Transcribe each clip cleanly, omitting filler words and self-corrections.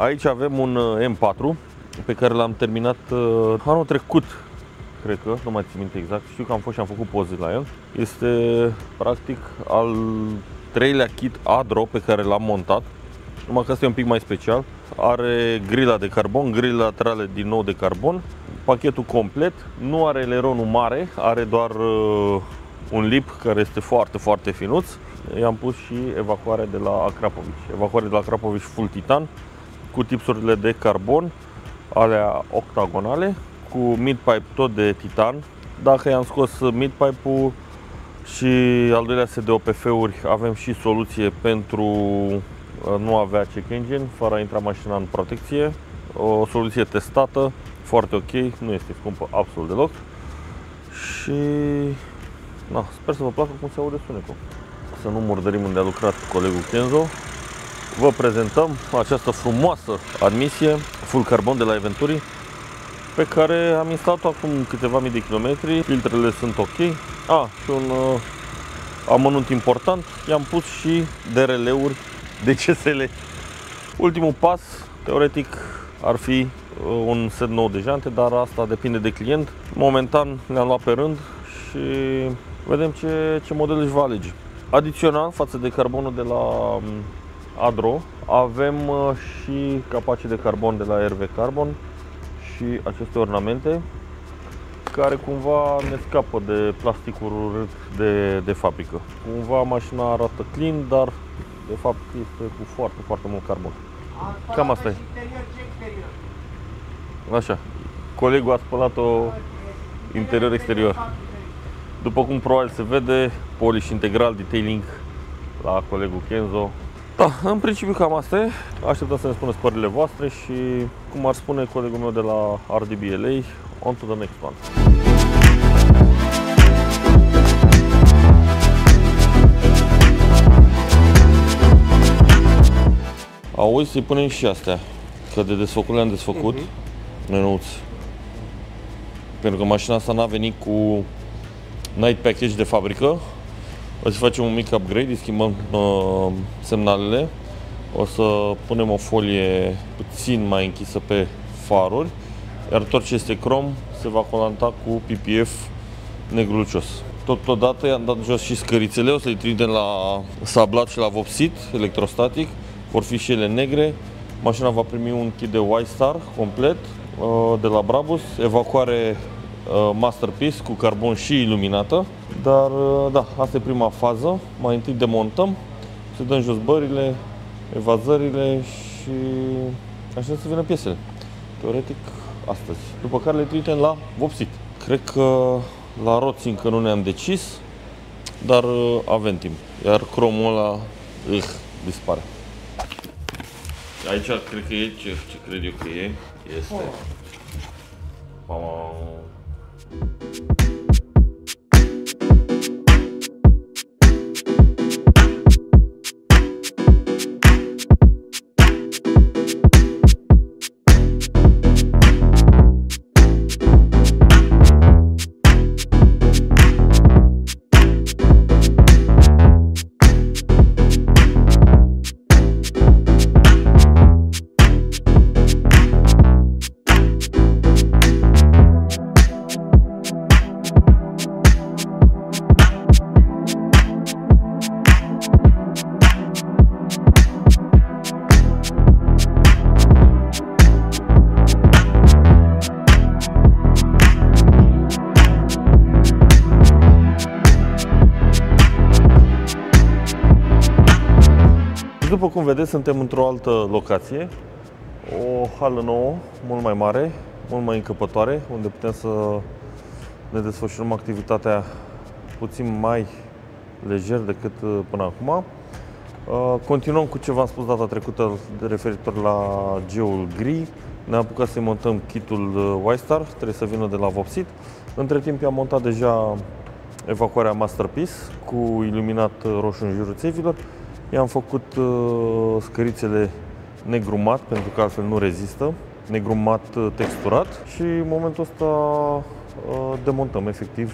Aici avem un M4 pe care l-am terminat anul trecut, cred că, nu mai țin minte exact. Știu că am fost și am făcut poze la el. Este practic al treilea kit Adro pe care l-am montat, numai că asta e un pic mai special. Are grila de carbon, grile laterale din nou de carbon, pachetul complet, nu are eleronul mare, are doar un lip care este foarte, foarte finuț. I-am pus și evacuare de la Akrapovici. Evacuare de la Akrapovici full titan, cu tipsurile de carbon, alea octagonale, cu midpipe tot de titan. Dacă i-am scos midpipe-ul și al doilea set de OPF-uri, avem și soluție pentru nu avea check engine, fără a intra mașina în protecție. O soluție testată, foarte ok, nu este scumpă absolut deloc. Și na, sper să vă placă cum se aude sunetul. Să nu murdărim unde a lucrat colegul Kenzo. Vă prezentăm această frumoasă admisie full carbon de la Eventuri, pe care am instalat-o acum câteva mii de kilometri. Filtrele sunt ok. Și un amănunt important, i-am pus și DRL-uri de CSL. Ultimul pas, teoretic, ar fi un set nou de jante, dar asta depinde de client. Momentan le-am luat pe rând și vedem ce model își va alege. Adițional, față de carbonul de la Adro, avem și capace de carbon de la RV Carbon și aceste ornamente care cumva ne scapă de plasticul urât de fabrică. Cumva mașina arată clean, dar de fapt este cu foarte, foarte mult carbon. Cam asta e. Așa, colegul a spălat-o interior-exterior. După cum probabil se vede, polish integral, detailing la colegul Kenzo. Da, în principiu cam asta e. Așteptăm să ne spuneți părerile voastre și, cum ar spune colegul meu de la RDBLA, on to the next one. Auzi, să-i punem și astea, că de desfăcut le-am desfăcut, menuți. Pentru că mașina asta n-a venit cu night package de fabrică. O să facem un mic upgrade, îi schimbăm semnalele. O să punem o folie puțin mai închisă pe faruri, iar tot ce este crom se va colanta cu PPF negru lucios. Totodată i-am dat jos și scărițele, o să-i trimitem la sablat și la vopsit electrostatic. Vor fi și ele negre. Mașina va primi un kit de Y-Star complet de la Brabus, evacuare Masterpiece cu carbon și iluminată. Dar da, asta e prima fază. Mai întâi demontăm, să dăm jos bările, evazările și așa să vină piesele. Teoretic astăzi. După care le trimitem la vopsit. Cred că la roți încă nu ne-am decis, dar avem timp. Iar cromul ăla dispare. Aici cred că e ce cred eu că e. Este. După cum vedeți, suntem într-o altă locație, o hală nouă, mult mai mare, mult mai încăpătoare, unde putem să ne desfășurăm activitatea puțin mai lejer decât până acum. Continuăm cu ce v-am spus data trecută referitor la geul gri. Ne-am apucat să-i montăm kitul Y-Star, trebuie să vină de la vopsit. Între timp i-am montat deja evacuarea Masterpiece cu iluminat roșu în jurul țevilor. I-am făcut scărițele negru mat, pentru că altfel nu rezistă, negru mat texturat, și în momentul ăsta demontăm efectiv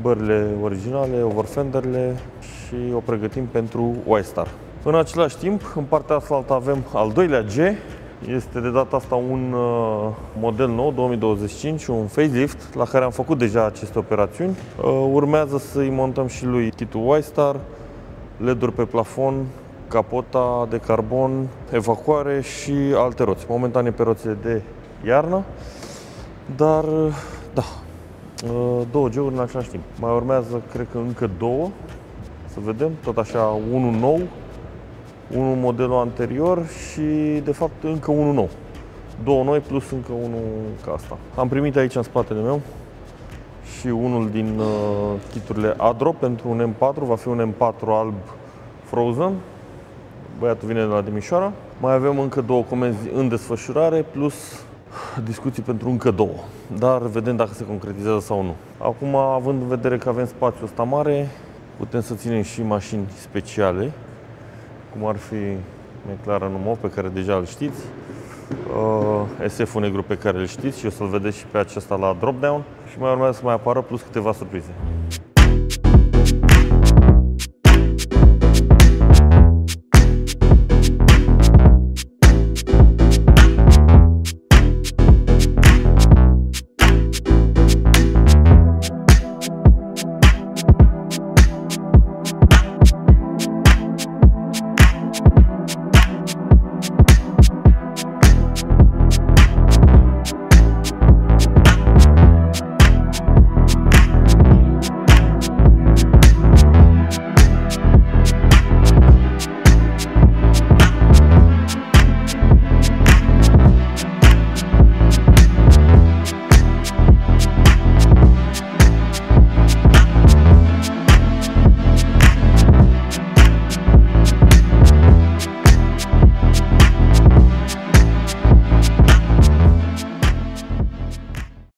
bările originale, overfenderele, și o pregătim pentru Y-Star. În același timp, în partea asta altă avem al doilea G. Este de data asta un model nou, 2025, un facelift, la care am făcut deja aceste operațiuni. Urmează să-i montăm și lui kitul Y-Star, LED-uri pe plafon, capota de carbon, evacuare și alte roți. Momentan e pe roțile de iarnă, dar da, două G-uri în același timp. Mai urmează, cred că încă două, să vedem, tot așa, unul nou, unul modelul anterior și de fapt încă unul nou. Două noi plus încă unul ca asta. Am primit aici în spatele meu și unul din kiturile Adro pentru un M4, va fi un M4 alb Frozen. Băiatul vine de la Timișoara. Mai avem încă două comenzi în desfășurare plus discuții pentru încă două, dar vedem dacă se concretizează sau nu. Acum, având în vedere că avem spațiul ăsta mare, putem să ținem și mașini speciale, cum ar fi McLaren Nummo, pe care deja îl știți, SF-ul negru pe care îl știți și o să-l vedeți și pe acesta la drop-down și mai urmează să mai apară plus câteva surprize.